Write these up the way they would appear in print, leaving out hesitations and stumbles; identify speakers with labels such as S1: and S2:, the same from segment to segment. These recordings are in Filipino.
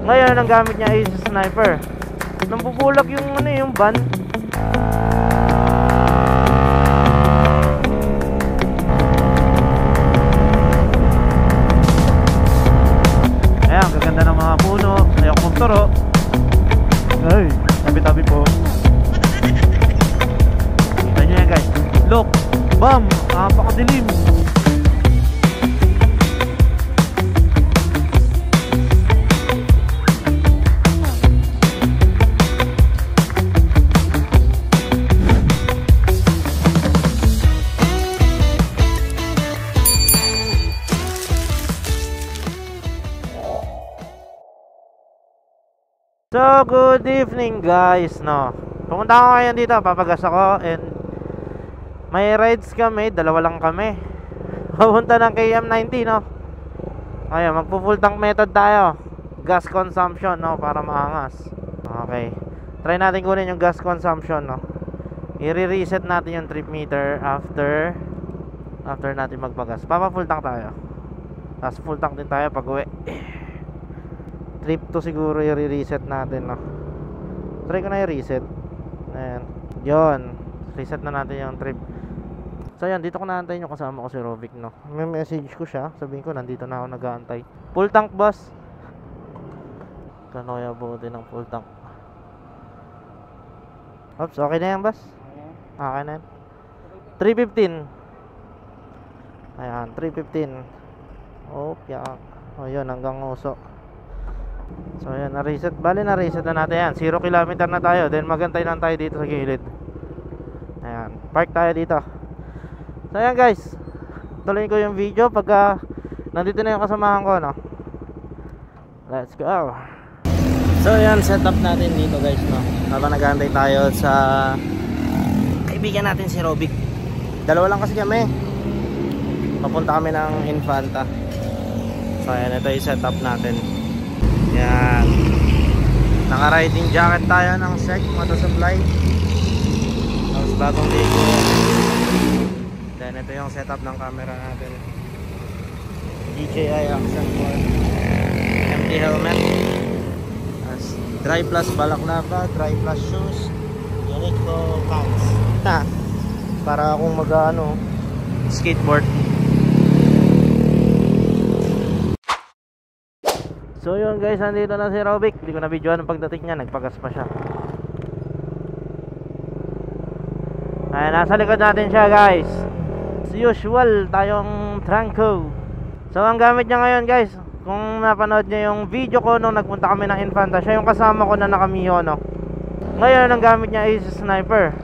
S1: Ngayon ang gamit niya is sniper. Nambubulag yung ano, yung van. Ayan, gaganda ng mga puno. Ayoko magturo. Ay, tabi-tabi po. Kita nyo yan guys. Look, bam, napakadilim. So, good evening guys, no. Pumunta ako ngayon dito, papagas ako and may rides kami, dalawa lang kami. Pupunta ng KM90, no. Ayun, magpo full tank method tayo. Gas consumption, no, para maangas. Okay. Try natin kunin yung gas consumption, no. I-reset natin yung trip meter after natin magpagas. Papa full tank tayo. Tapos full tank din tayo pag uwi. Trip to siguro i-reset natin, no. Try ko na i-reset. Ayan. Yun. Reset na natin yung trip. So yan, dito ko naantayin yung kasama ko si Rovic, no. May message ko siya. Sabihin ko, nandito na ako nag-aantay. Full tank, boss. Kano kaya buti ng full tank. Oops, okay na yan, boss. Okay na yan. 315. Ayan, 315. Oh, yan. O yun, hanggang uso. So ayan, na-reset. Bali na-reset na natin yan. 0 kilometer na tayo. Then magantay lang tayo dito sa gilid. Ayan, park tayo dito. So ayan guys, tuloy ko yung video pagka nandito na yung kasamahan ko, no. Let's go. So ayan, setup natin dito guys, no. Habang nag-aantay tayo sa kaibigan natin si Robic. Dalawa lang kasi kami. Papunta kami ng Infanta. So ayan, ito yung setup natin. Yan. Naka-riding jacket tayo ng SEC Moto Supply. Tapos bagong ligo. Then ito yung setup ng camera natin. DJI Action 4. Empty helmet. As dry plus balaclava, dry plus shoes. Uniqlo pants. Para akong mag-ano, skateboard. So yun guys, nandito na si Robic. Hindi ko na videoan ang pagdating niya, nagpagas pa siya. Ayan, nasa likod natin siya guys. As usual, tayong Tranco. So ang gamit niya ngayon guys, kung napanood niya yung video ko nung nagpunta kami ng Infanta, siya yung kasama ko na nakamiho, no. Ngayon ang gamit niya is sniper.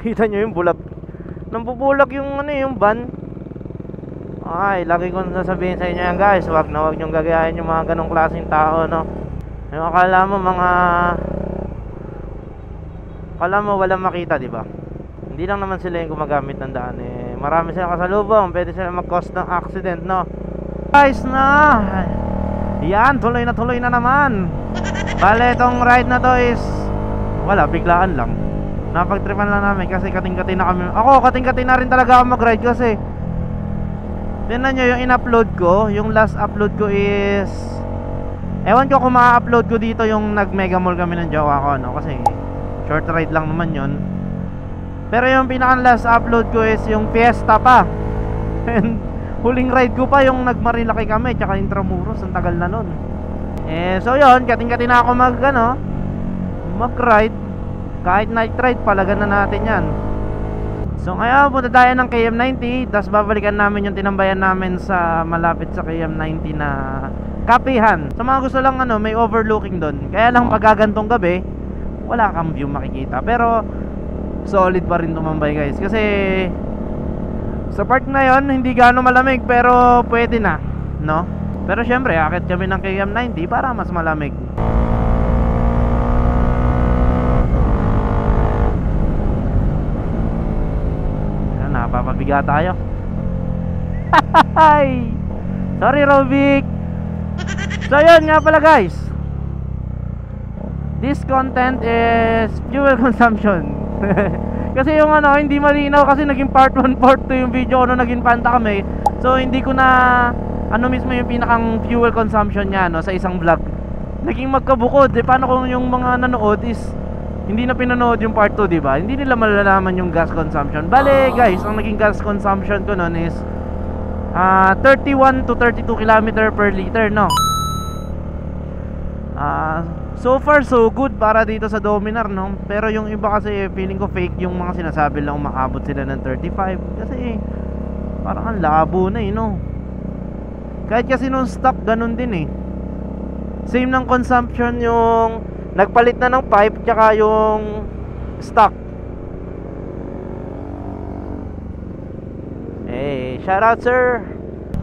S1: Kita nyo yung bulag. Nambubulag yung ano, yung van. Ay, lagi ko sasabihin sa inyo yan guys, wag nyong gagayahin yung mga ganong klaseng tao, no. Yung akala mo walang makita, di ba? Hindi lang naman sila yung gumagamit ng daan, eh. Marami silang kasalubong, pwede sila mag-cause ng accident, no. Guys, na yan, tuloy na naman. Bale, itong ride na to is wala, biglaan lang. Napagtripan lang namin kasi kating-kating na kami. Ako, kating-kating na rin talaga ako mag-ride kasi tingnan nyo yung in-upload ko. Yung last upload ko is, ewan ko kung ma-upload ko dito yung nag-mega mall kami ng jowa ko, no? Kasi short ride lang naman yun. Pero yung pinaka-last upload ko is yung Fiesta pa. And huling ride ko pa yung nag-Marilaki kami, tsaka Intramuros. Ang tagal na nun. So yun, kating-kating na ako mag-ride. Kahit night ride, palagan na natin yan. So ngayon punta tayo ng KM90. Tapos babalikan namin yung tinambayan namin sa malapit sa KM90 na kapihan. Sa mga gusto lang may overlooking doon. Kaya lang pagkagantong gabi wala kang view makikita. Pero solid pa rin tumambay guys. Kasi sa part na yon hindi gaano malamig, pero pwede na, no? Pero syempre akit kami ng KM90 para mas malamig. Napapabiga tayo. Sorry Robic. So yun nga pala guys, this content is fuel consumption. Kasi yung hindi malinaw kasi naging part 1, part 2 yung video ko nung naging Panta kami. So hindi ko na ano mismo yung pinakang fuel consumption niya, no, sa isang vlog, naging magkabukod. Paano kung yung mga nanood is hindi na pinanood yung part 2, di ba? Hindi nila malalaman yung gas consumption. Bale, guys, ang naging gas consumption ko noon is 31 to 32 km per liter, no? So far so good para dito sa Dominar, no? Pero yung iba kasi feeling ko fake yung mga sinasabi lang umaabot sila ng 35. Kasi parang ang labo na, no? Kahit kasi nung stock ganun din, same ng consumption yung nagpalit na ng pipe tsaka yung stock. Hey, shout out sir.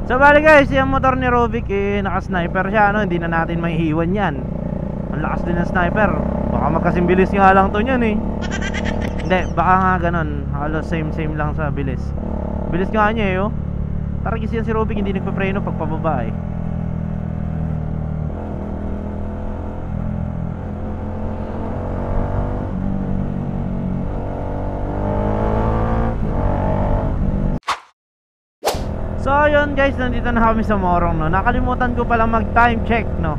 S1: So bali guys, yung motor ni Rovic naka-sniper siya, no? Hindi na natin maiiwan yan. Ang lakas din ng sniper. Baka magkasing bilis nga lang to niyan Hindi, baka nga ganun. Halos same lang sa bilis. Bilis nga niya oh. Parang kasi yan si Rovic hindi nagpapreno pag pababa So yun guys, nandito na kami sa Morong, no. Nakalimutan ko pala mag time check, no.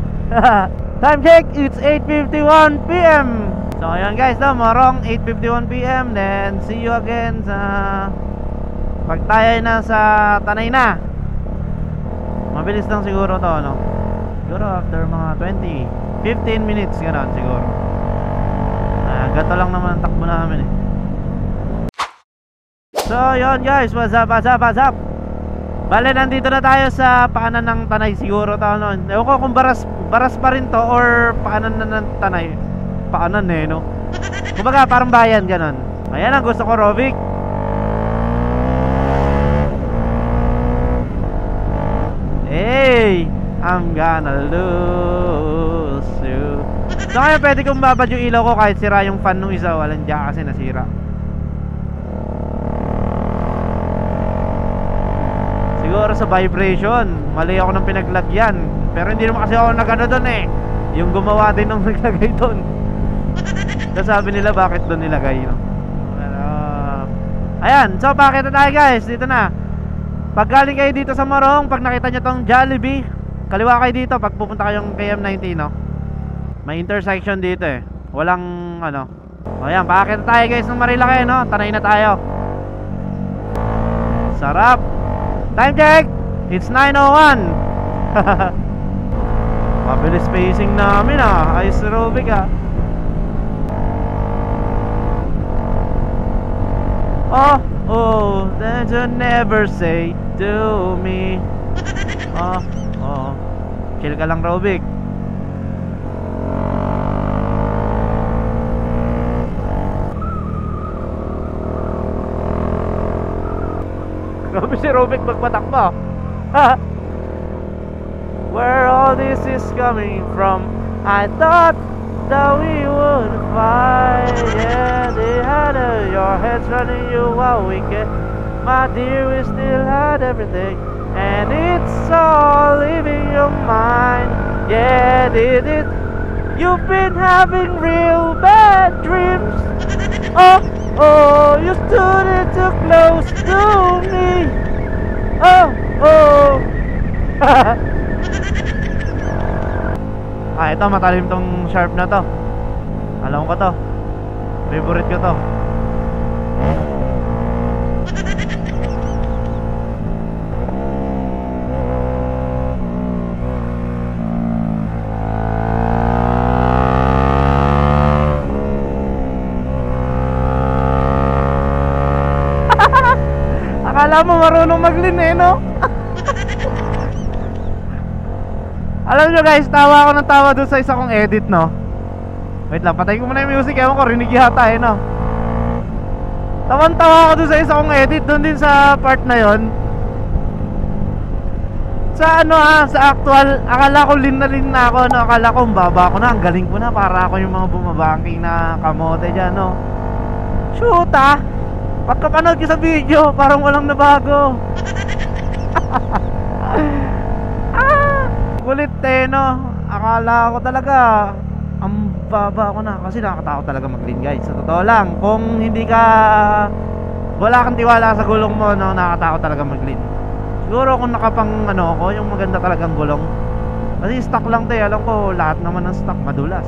S1: Time check, it's 8:51 PM. So yun guys, no, Morong 8:51 PM. Then see you again sa pag tayo na sa Tanay na. Mabilis lang siguro to, no. Siguro after mga 15 minutes gano'n siguro. Gato lang naman ang takbo namin So yun guys, what's up? Bale, nandito na tayo sa paanan ng Tanay siguro to, no? Ewan ko kung baras pa rin to or paanan na ng Tanay. Paanan no? Kumbaga parang bayan, ganon. Ayan ang gusto ko, Rovic. Hey, I'm gonna lose you. So kaya pwede kong babad yung ilaw ko kahit sira yung fan nung isa. Walang diya kasi nasira. Siguro sa vibration. Mali ako ng pinaglagyan. Pero hindi naman kasi ako nagano doon yung gumawa din ng naglagay doon. Tapos sabi nila bakit doon nilagay, no? Ayan, so bakit na tayo guys? Dito na. Pag galing kayo dito sa Morong, pag nakita nyo tong Jollibee, kaliwa kayo dito pag pupunta kayong KM90, no? May intersection dito Walang ano. Ayan, bakit na tayo guys ng Marilaki, no? Tanay na tayo. Sarap. Time check, it's 9:01. Mabilis spacing namin ayos si Rovic Oh, that you never say to me. Chill ka lang, Rovic. Grabe si Rovic magpatakbo. Where all this is coming from, I thought that we would fight. Yeah, they had your head's running you while we get. My dear, we still had everything, and it's all leaving your mind. Yeah, did it? You've been having real bad dreams. Oh, you stood it too close to me. Oh. Ito matalim tong sharp na to. Alam ko to. Favorite ko to. Akala mo marunong maglin no? Alam nyo guys, tawa ako ng tawa doon sa isa kong edit, no? Wait lang, patayin ko muna yung music. Ewan ko, rinig yata no? Tawan-tawa ako doon sa isa kong edit. Doon din sa part na yon. Sa ano sa actual, akala ko lin na ako, no? Akala ko baba ko na, ang galing ko na. Para ako yung mga bumabangking na kamote dyan, no? Shoot pagkapanood ko sa video, parang walang nabago. Kulit no? Akala ko talaga ang baba ko na. Kasi nakakatakot talaga mag-lean guys. Sa totoo lang, kung hindi ka wala kang tiwala sa gulong mo, no, nakakatakot talaga mag-lean. Siguro kung nakapang ano ako, yung maganda talagang gulong. Kasi stock lang 'to, alam ko lahat naman ng stock madulas.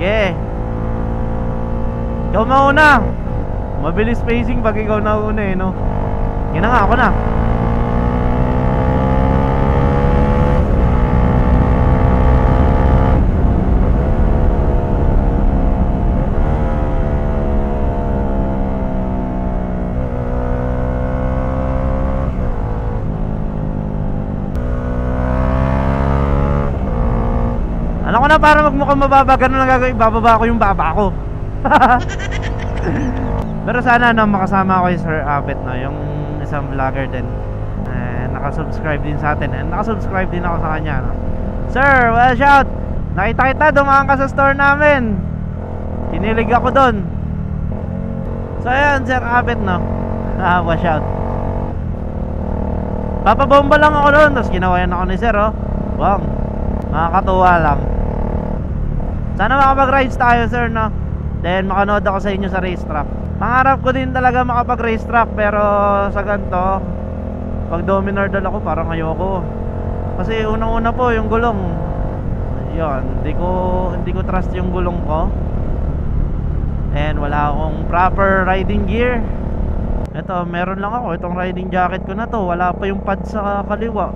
S1: Yeah. Ikaw mauna. Mabilis pacing pag ikaw nauna eh, no? Yan na nga, ako na. Alam ko na, para magmukhang mababa, ganun lang gagawin, bababa ko yung baba ko. Pero sana no, makasama ko yung Sir Abet, no, yung isang vlogger din. Nakasubscribe din sa atin, and nakasubscribe din ako sa kanya, no? Sir, well shout! Nakita kita, dumaan ka sa store namin. Kinilig ako doon. So ayan, Sir Abet, no? Well shout. Papabomba lang ako doon, tapos ginawayan ako ni Sir, oh. Wow, makakatuwa lang. Sana makapag-rides tayo, sir, no? Then makanood ako sa inyo sa racetrack. Pangarap ko din talaga makapag-racetrack, pero sa ganito, pag Dominar dal ako, parang ayoko. Kasi unang-una po yung gulong. Yun, hindi ko trust yung gulong ko. And wala akong proper riding gear. Ito, meron lang ako itong riding jacket ko na to. Wala pa yung pad sa kaliwa.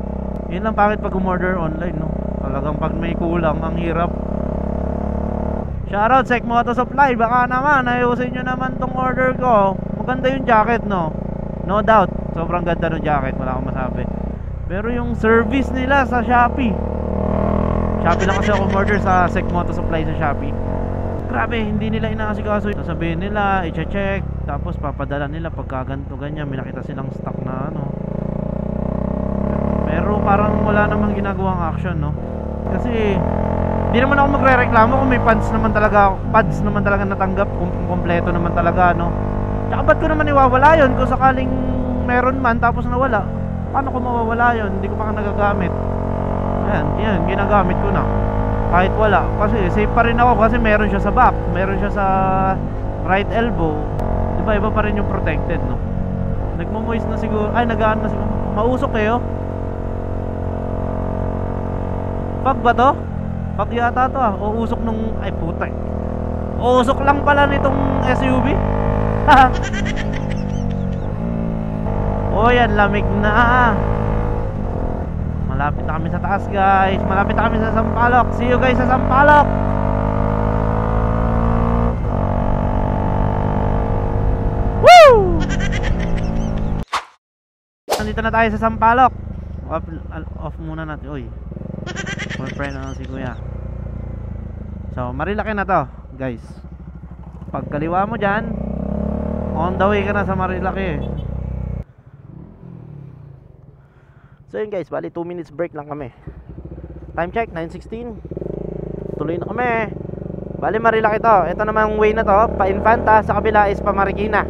S1: Yun lang pangit pag umorder online, no? Talagang pag may kulang, ang hirap. Shoutout Sek Moto Supply, baka naman ayusin nyo naman tong order ko. Maganda yung jacket, no? No doubt, sobrang ganda ng jacket, wala akong masabi. Pero yung service nila sa Shopee lang kasi ako order sa Sek Moto Supply sa Shopee. Grabe, hindi nila inaasikaso. Sasabihin nila, i-check, tapos papadala nila pagka ganito ganyan. May nakita silang stock na ano. Pero parang wala namang ginagawang action, no? Kasi hindi naman ako magre-reklamo kung may pads naman talaga natanggap, kung kompleto naman talaga, no? Tsaka ba't ko naman iwawala yun kung sakaling meron man tapos nawala? Paano ko mawawala yun? Hindi ko pa nagagamit. Yan, ginagamit ko na kahit wala, kasi safe pa rin ako, kasi meron siya sa back, meron siya sa right elbow. Diba, iba pa rin yung protected, no? Nagmo-moist na siguro, ay nagaan na siguro. Mausok kayo? Pag ba to? Pag yata to, ah. O usok nung, ay puta, usok lang pala nitong SUV. Oh yan, lamig na. Malapit na kami sa taas, guys. Malapit na kami sa Sampaloc. See you guys sa Sampaloc. Woo! Nandito na tayo sa Sampaloc. Off muna natin. Uy, boyfriend na si kuya. So, Marilaki na to, guys. Pag kaliwa mo dyan, on the way ka na sa Marilaki. So yun guys, bali 2 minutes break lang kami. Time check, 9:16. Tuloy na kami. Bali Marilaki to. Ito namang way na to, pa Infanta, sa kabila is pa Marikina,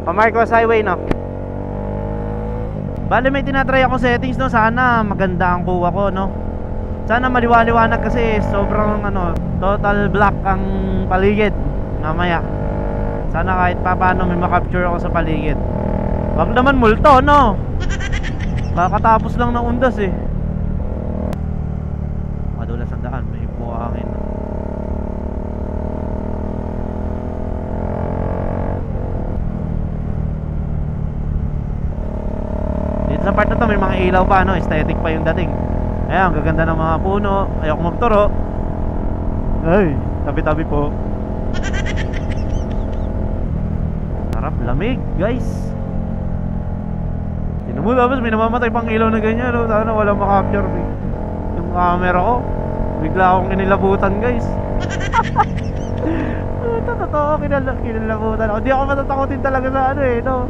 S1: pa Marcos Highway, no? Bali may tinatry ako settings, no? Sana maganda ang kuha ko, no? Sana maliwaliwanag kasi sobrang ano, total black ang paligid mamaya. Sana kahit pa paano may makapture ako sa paligid. Wag naman multo, no? Kakatapos lang ng undas eh. Madulas ang daan, may buhangin. Dito sa part na to may mga ilaw pa, no? Aesthetic pa yung dating. Ayan, ang gaganda ng mga puno. Ayoko magturo. Ay, tabi-tabi po. Sarap, lamig, guys. Tignan mo, tapos may namamatay pang ilaw na ganyan, no? Sana walang makapture yung camera ko. Bigla akong kinilabutan, guys. Ito, totoo, kinilabutan ako. Di ako matatakotin talaga sa ano eh, no?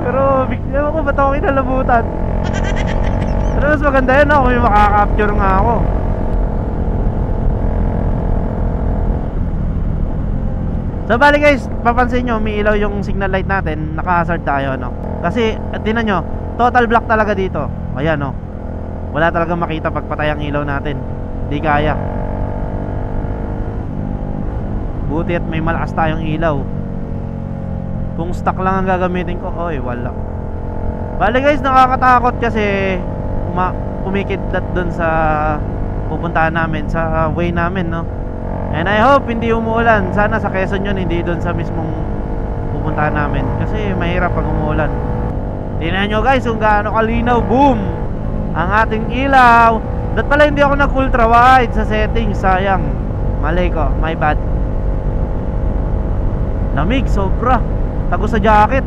S1: Pero, bigla ako, ba't ako kinalabutan? Pero mas maganda yun, no? Kung may makakapture nga ako. So bali guys, papansin nyo, may ilaw yung signal light natin. Naka-hazard tayo, no? Kasi, tingnan nyo, total black talaga dito. Ayan, no? Wala talaga makita pag patay ang ilaw natin. Di kaya. Buti at may malakas tayong ilaw. Kung stock lang ang gagamitin ko, oy, wala. Bale guys, nakakatakot kasi kumikidlat dun sa pupuntahan namin, sa way namin, no. And I hope hindi umuulan. Sana sa Quezon yun, hindi dun sa mismong pupuntahan namin, kasi mahirap pag umuulan. Tingnan nyo guys kung gaano kalinaw. Boom! Ang ating ilaw. Dat pala hindi ako nag ultra wide sa settings. Sayang, mali ko, my bad. Lamig, sobra. Tago sa jacket.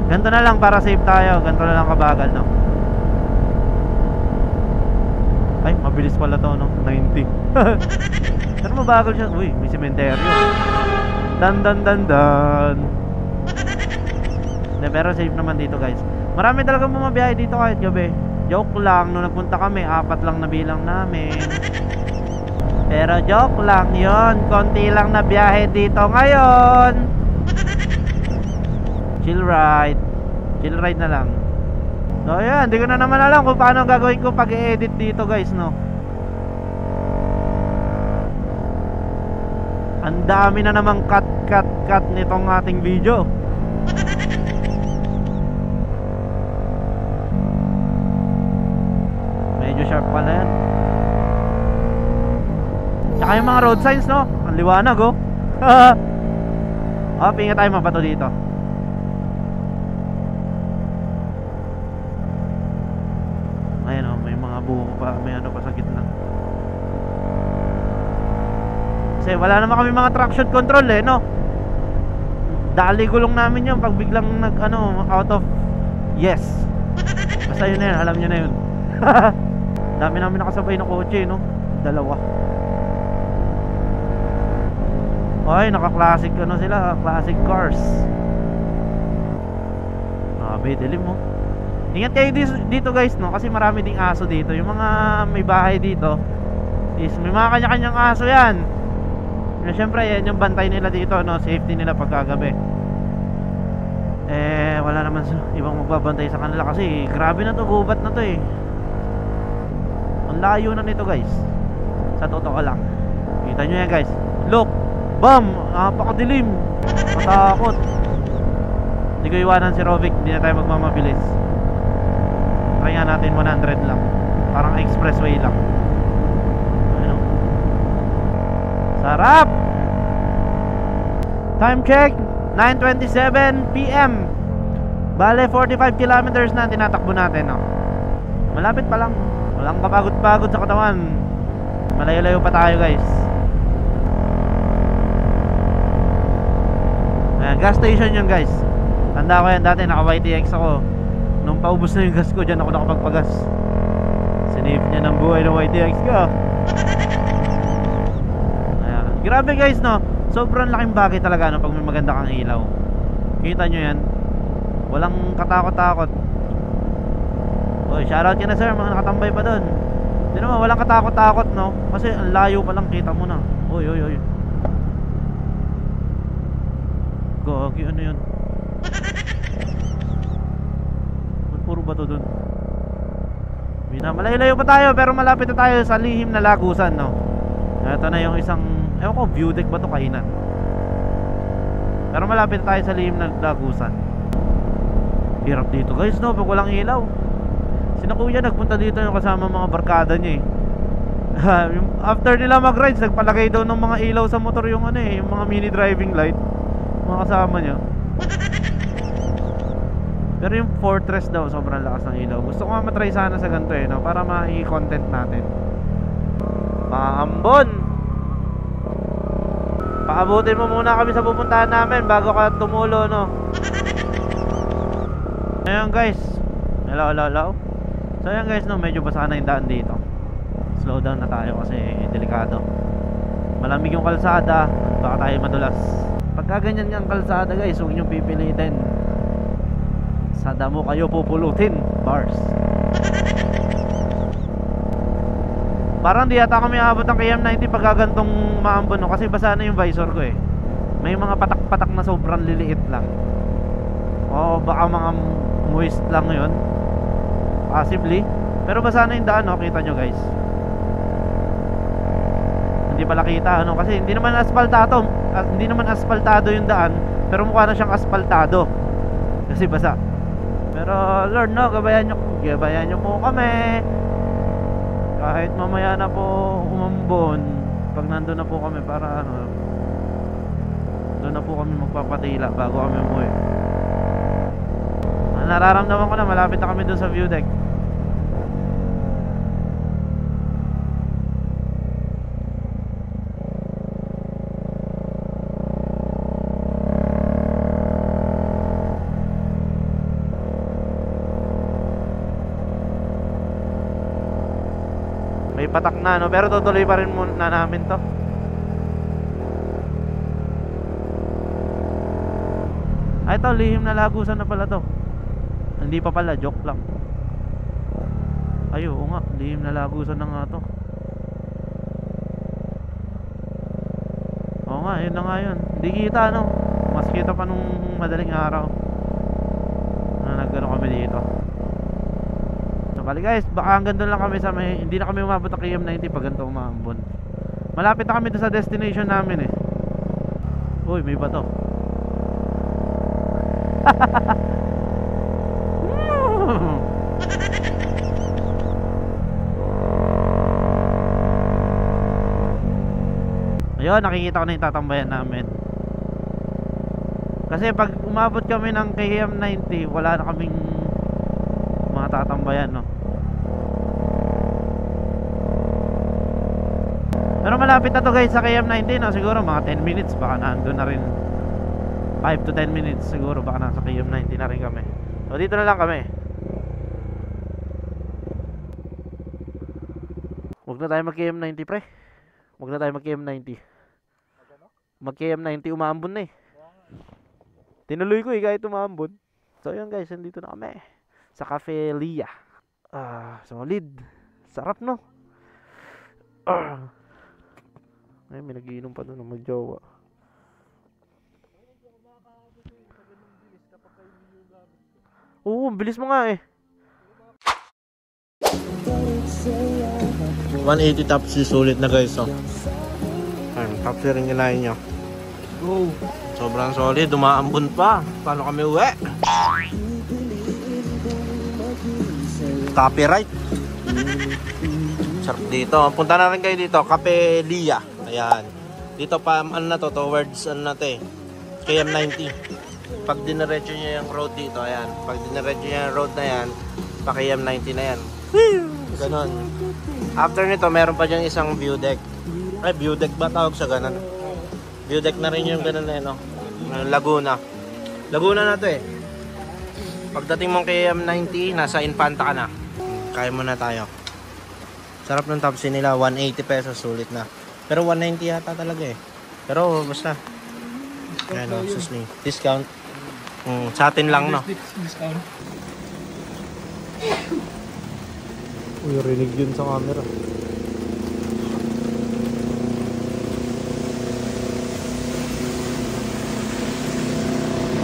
S1: Ganto na lang para safe tayo. Ganto na lang kabagal, no. Ay, mabilis pala to, no? 90. Pero mabagal siya. Uy, may sementeryo. Dan. Pero safe naman dito guys. Marami talaga bumabiyahe dito kahit gabi. Joke lang, nung nagpunta kami 4 lang na bilang namin. Pero joke lang yon, konti lang na biyahe dito ngayon. Chill ride na lang. So ayan, hindi ko na naman alam kung paano gagawin ko pag i-edit dito guys, no. Ang dami na namang cut nitong ating video. Medyo sharp pala yan. Tsaka yung mga road signs, no, ang liwanag, oh. Oh, pinga tayo mabato dito. Ayan, oh, may mga buko pa, may ano pa sa gitna. Kasi wala naman kami mga traction control, eh, no. Dali gulong namin yun pag biglang nag, ano, out of yes. Basta yun na yun, alam nyo na yun. Dami namin nakasabay na kotse, no. Dalawa. Ay, naka-classic ano sila, classic cars. Dilim mo. Ingat kayo dito guys, no, kasi marami ding aso dito. Yung mga may bahay dito is may mga kanya-kanyang aso yan. Siyempre, yan yung bantay nila dito, no, safety nila pagkagabi. Eh, wala naman ibang magbabantay sa kanila kasi grabe na to, gubat na to, eh. Ang layo na nito guys, sa totoo lang. Kita nyo yan guys, look. Bam! Napakadilim. Matakot. Hindi ko iwanan si Rovic. Hindi na tayo magmamabilis. Try nga natin 100 lang. Parang expressway lang. Ano? Sarap! Time check 9:27 PM. Bale 45 kilometers na tinatakbo natin, no? Malapit pa lang. Walang kapagod-pagod sa katawan. Malayo-layo pa tayo guys. Gas station yun guys. Tanda ko yan dati, naka YTX ako. Nung paubos na yung gas ko, dyan ako nakapagpagas. Sinave niya ng buhay ng YTX ko. Ayan. Grabe guys, no. Sobrang laking bagay talaga, no, pag may maganda kang ilaw. Kita nyo yan. Walang katakot-takot. Oy, shoutout ka na sir, mga nakatambay pa dun. Hindi naman, walang katakot-takot, no. Kasi ang layo pa lang, kita mo na. Oy. Gagi, ano yun? Puro bato dun. Malayo-layo pa tayo, pero malapit na tayo sa lihim na lagusan, no? Ito na yung isang, ewan ko, view deck ba to, kainan? Pero malapit na tayo sa lihim na lagusan. Hirap dito guys, no, pag walang ilaw. Sina kuya nagpunta dito yung kasama mga barkada niya, eh. After nila mag-rides, nagpalagay daw ng mga ilaw sa motor yung ano, eh, yung mga mini driving light, mga kasama nyo. Pero yung Fortress daw, sobrang lakas ng ilaw. Gusto ko nga matry sana sa ganito, eh, no? Para ma-i-content natin. Ambon, paabutin mo muna kami sa pupuntahan namin bago ka tumulo, no? Ayan guys. Hello. So ayan guys, no, medyo basa na yung daan dito. Slow down na tayo kasi delikado. Malamig yung kalsada, baka tayo madulas. Pagka ganyan yung kalsada guys, huwag nyo pipilitin. Sa damo kayo pupulutin. Bars. Parang di yata kami aabot ng KM90 pagka gantong maambon, no? Kasi basa na yung visor ko, eh. May mga patak-patak na sobrang liliit lang. O baka mga moist lang yun. possibly. Pero basa na yung daan, no? Kita nyo guys. Hindi pala kita, ano? Kasi hindi naman asfaltado yung daan, pero mukha na siyang asfaltado kasi basa. Pero Lord, no, gabayan nyo po kami. Kahit mamaya na po umambon, pag nandun na po kami, para ano, doon na po kami magpapatila bago kami umuwi. Nararamdaman ko na malapit na kami doon sa view deck. May patak na, no? Pero tutuloy pa rin muna namin to. Ay, ito, lihim na lagusan na pala to. Hindi pa pala, joke lang. Ay, oo nga, lihim na lagusan na nga to. Oo nga, yun na nga yun. Hindi kita, no? Mas kita pa nung madaling araw na nagano kami dito. Bali guys, baka hanggang doon lang kami sa may, hindi na kami umabot ng KM90 pag ganito umaambon. Malapit na kami doon sa destination namin eh. Uy, may bato. Ayun, nakikita ko na yung tatambayan namin. Kasi pag umabot kami ng KM90, wala na kaming mga tatambayan, no? Pero malapit na to guys sa KM90, no? Siguro mga 10 minutes, baka nandun na rin. 5 to 10 minutes siguro, baka nasa KM90 na rin kami. So dito na lang kami. Huwag na tayo mag KM90 pre. Huwag na tayo mag KM90. Mag KM90 umaambon na eh. Tinuloy ko eh kahit umaambon. So yun guys, nandito na kami sa Cafe Lia. Solid. Sarap, no? Ay, may nagiinom pa doon ng magjowa. Oo, bilis mo nga eh. 180 top C, sulit na guys, oh. Ayun, top C rin nilayin nyo. Go! Sobrang solid, dumaambon pa. Paano kami uwi? Copyright. Sarap dito. Punta na rin kayo dito, Cafe Lia. Ayan. Dito pa, ano na to, towards, ano na to eh, KM90. Pag diniretso nyo yung road dito, ayan. Pag diniretso nyo yung road na yan, pa KM90 na yan. Ganon. After nito, meron pa dyan isang view deck. Ay, view deck ba tawag sa ganon? View deck na rin yung ganon eh, no? Laguna. Laguna na to eh. Pagdating mong KM90, nasa Infanta ka na. Kaya mo na tayo. Sarap ng top C nila, 180 pesos, sulit na. Pero 190 yata talaga eh. Pero basta. Ayan o, susli. Discount. Sa atin lang, no?
S2: Discount.
S1: Uy, rinig yun sa camera.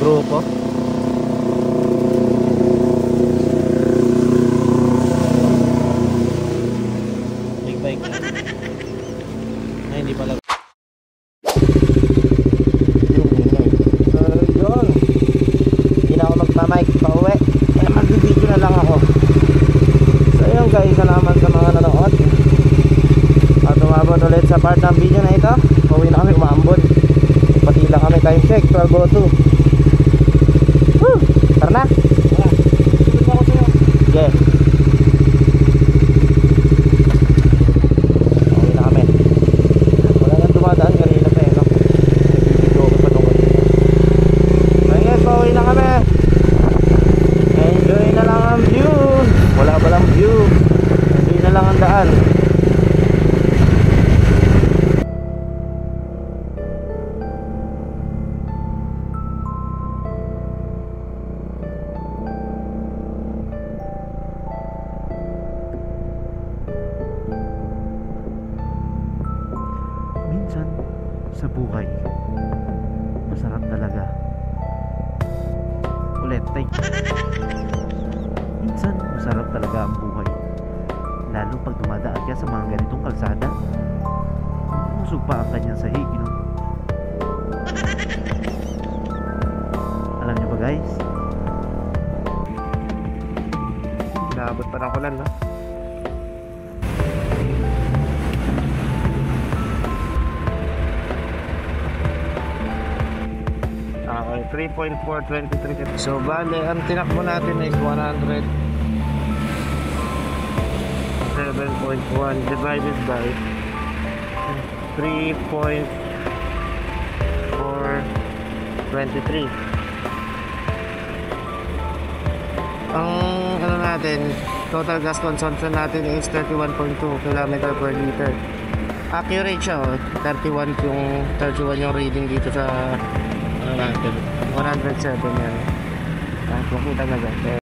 S1: Grupo. Big bike na. Ay, hindi pala. Yun. Hindi na ako magmamike pa uwi. Kaya mag-video na lang ako. So yun guys, salamat sa mga nanood. At umabot ulit sa part ng video na ito. Pauwi na kami, umaambon. Pati lang kami, time check 12:02. Woo! Tara na. Yeah. Pauwi na kami. Wala nang dumadaan kanina pa eh, no? Video ko pa tungkol. Okay guys, pauwi na kami. Enjoy na lang ang view. Wala pa lang view. Enjoy na lang ang daan. Minsan sa buhay masarap talaga ulit take
S2: Minsan, masarap talaga ang buhay. Lalo pag dumadaan ka sa mga ganitong kalsada. Usog pa ang kanyang sahig, no? Alam niyo ba guys?
S3: Naabot pa ng ulan, no? Okay, 3.423. So, bale, ang tinakbo natin is 107.1 divided by 3.423. Ang ano natin, total gas consumption natin is 31.2 km per liter. Accurate siya, 31 yung reading dito sa ano natin, 107 yan. Makita na ba?